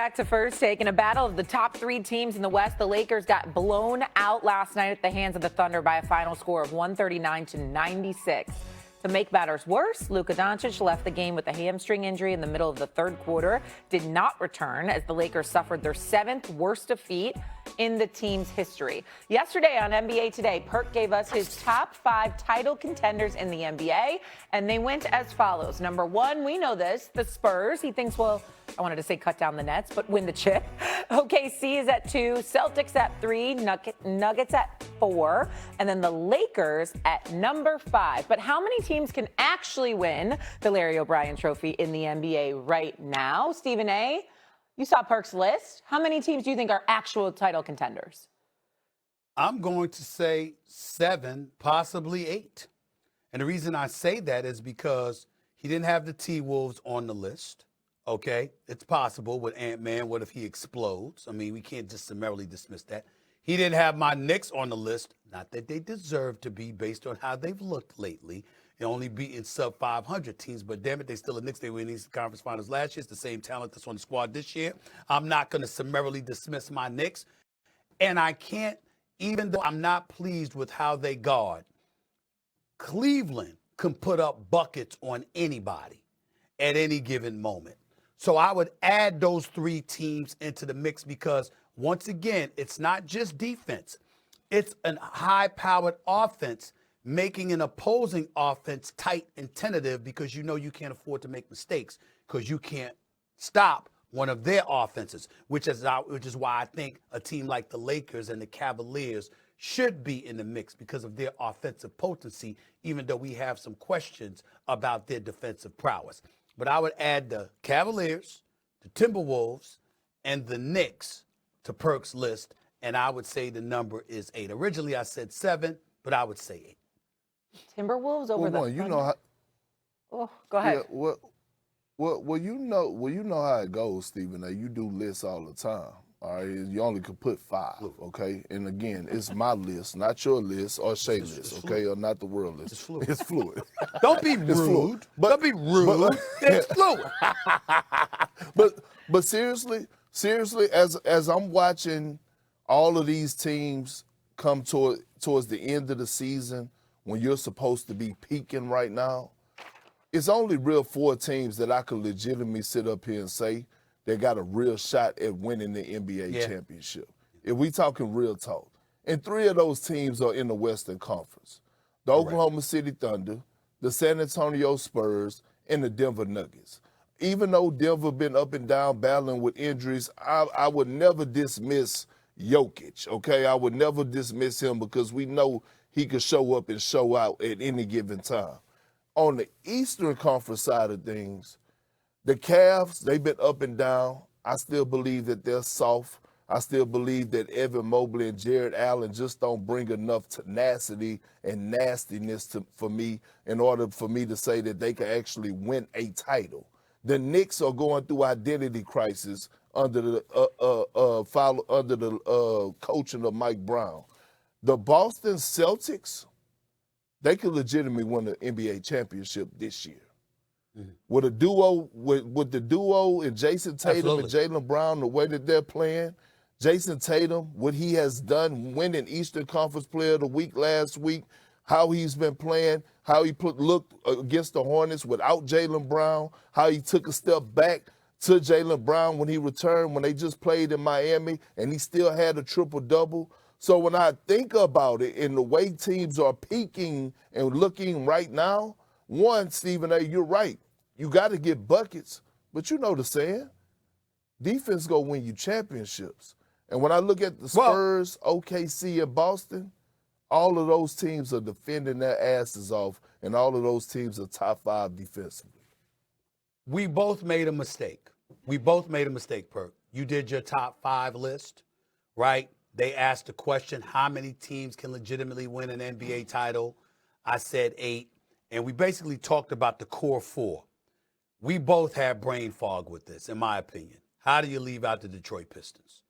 back to First Take. In a battle of the top three teams in the West, the Lakers got blown out last night at the hands of the Thunder by a final score of 139-96. To make matters worse, Luka Doncic left the game with a hamstring injury in the middle of the third quarter, did not return as the Lakers suffered their seventh worst defeat in the team's history. Yesterday on NBA Today, Perk gave us his top 5 title contenders in the NBA, and they went as follows. Number 1, we know this, the Spurs. He thinks, well, I wanted to say cut down the nets, but win the chip. OKC is at 2, Celtics at 3, Nuggets at 4, and then the Lakers at number 5. But how many teams can actually win the Larry O'Brien Trophy in the NBA right now? Stephen A., you saw Perk's list. How many teams do you think are actual title contenders? I'm going to say 7, possibly 8. And the reason I say that is because he didn't have the T-Wolves on the list. Okay, it's possible with Ant-Man. What if he explodes? I mean, we can't just summarily dismiss that. He didn't have my Knicks on the list. Not that they deserve to be based on how they've looked lately. They only beaten sub-500 teams, but damn it, they still the Knicks. They were in the Eastern Conference Finals last year. It's the same talent that's on the squad this year. I'm not going to summarily dismiss my Knicks. And I can't, even though I'm not pleased with how they guard, Cleveland can put up buckets on anybody at any given moment. So I would add those 3 teams into the mix because, once again, it's not just defense. It's a high-powered offense making an opposing offense tight and tentative because you know you can't afford to make mistakes because you can't stop one of their offenses, which is why I think a team like the Lakers and the Cavaliers should be in the mix because of their offensive potency, even though we have some questions about their defensive prowess. But I would add the Cavaliers, the Timberwolves, and the Knicks to Perk's list, and I would say the number is 8. Originally, I said 7, but I would say 8. Timberwolves over the you know how, Oh, go ahead. Yeah, well, you know how it goes, Stephen. You do lists all the time. All right, you only could put 5, okay? And again, it's my list, not your list or Shay's list, okay, or not the world list. It's fluid. It's fluid. Don't be rude. Don't be rude. It's fluid. But seriously, as I'm watching all of these teams come towards the end of the season when you're supposed to be peaking right now, it's only real 4 teams that I could legitimately sit up here and say they got a real shot at winning the NBA championship. If we talking real talk. And 3 of those teams are in the Western Conference. The Oklahoma City Thunder, the San Antonio Spurs, and the Denver Nuggets. Even though Denver been up and down battling with injuries, I would never dismiss Jokic, okay? I would never dismiss him because we know he could show up and show out at any given time. On the Eastern Conference side of things, the Cavs, they've been up and down. I still believe that they're soft. I still believe that Evan Mobley and Jared Allen just don't bring enough tenacity and nastiness for me in order for me to say that they can actually win a title. The Knicks are going through identity crisis under the coaching of Mike Brown. The Boston Celtics, they could legitimately win the NBA championship this year. Mm-hmm. With the duo and Jason Tatum and Jaylen Brown, the way that they're playing, Jason Tatum, what he has done, winning Eastern Conference Player of the Week last week, how he's been playing, how he looked against the Hornets without Jaylen Brown, how he took a step back to Jaylen Brown when he returned, when they just played in Miami, and he still had a triple-double. So when I think about it and the way teams are peaking and looking right now, one, Stephen A., you're right. You got to get buckets, but you know the saying, defense go win you championships. And when I look at the Spurs, OKC, and Boston, all of those teams are defending their asses off, and all of those teams are top 5 defensively. We both made a mistake. Perk. You did your top 5 list, right? They asked the question, how many teams can legitimately win an NBA title? I said 8. And we basically talked about the core 4. We both had brain fog with this, in my opinion. How do you leave out the Detroit Pistons?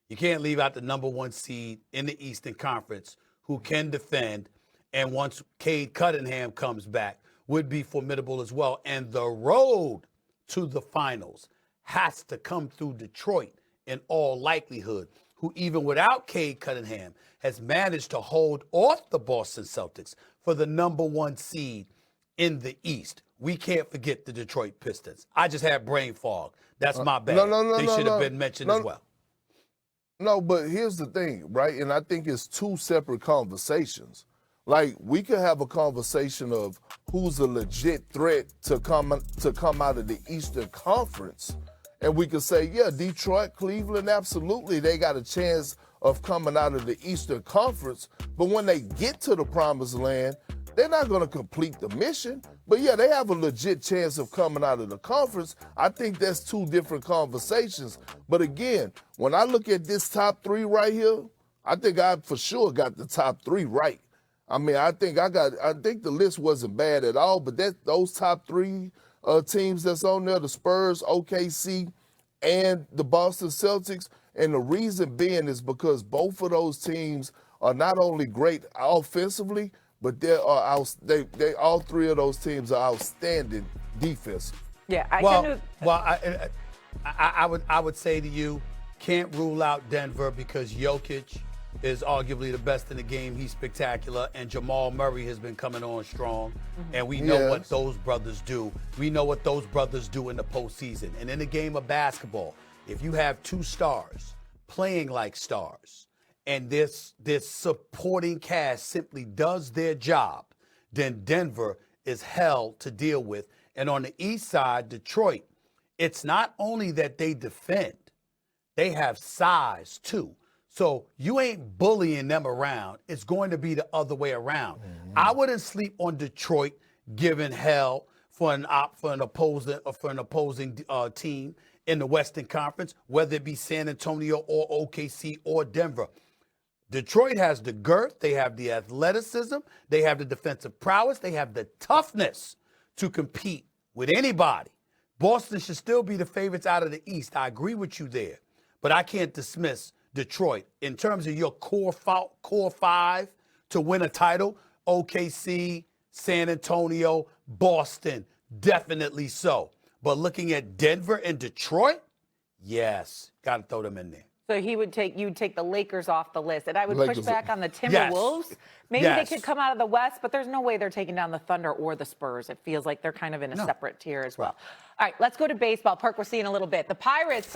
You can't leave out the number 1 seed in the Eastern Conference who can defend, and once Cade Cunningham comes back, would be formidable as well. And the road to the finals has to come through Detroit in all likelihood, who even without Cade Cunningham has managed to hold off the Boston Celtics for the #1 seed in the East. We can't forget the Detroit Pistons. I just had brain fog. That's my bad. They should have been mentioned as well. No, but here's the thing, right? And I think it's two separate conversations. Like, we could have a conversation of who's a legit threat to come out of the Eastern Conference. And we could say, yeah, Detroit, Cleveland, absolutely. They got a chance of coming out of the Eastern Conference. But when they get to the promised land, they're not going to complete the mission. But yeah, they have a legit chance of coming out of the conference. I think that's two different conversations. But again, when I look at this top three right here, I think I for sure got the top three right. I mean, I think the list wasn't bad at all, but those top three teams that's on there, the Spurs, OKC, and the Boston Celtics, and the reason being is because both of those teams are not only great offensively, but they all three of those teams are outstanding defense. Yeah, I would say to you, can't rule out Denver because Jokic is arguably the best in the game. He's spectacular, and Jamal Murray has been coming on strong. And we know what those brothers do. We know what those brothers do in the postseason. And in the game of basketball, if you have two stars playing like stars, and this supporting cast simply does their job, then Denver is hell to deal with. And on the east side, Detroit, it's not only that they defend, they have size too. So you ain't bullying them around. It's going to be the other way around. I wouldn't sleep on Detroit giving hell for an opposing team in the Western Conference, whether it be San Antonio or OKC or Denver. Detroit has the girth, they have the athleticism, they have the defensive prowess, they have the toughness to compete with anybody. Boston should still be the favorites out of the East. I agree with you there, but I can't dismiss Detroit. In terms of your core five to win a title, OKC, San Antonio, Boston, definitely so. But looking at Denver and Detroit, yes, got to throw them in there. So you'd take the Lakers off the list. And I would push back on the Timberwolves. Maybe they could come out of the West, but there's no way they're taking down the Thunder or the Spurs. It feels like they're kind of in a separate tier as well. All right, let's go to baseball. Perk, we're seeing a little bit. The Pirates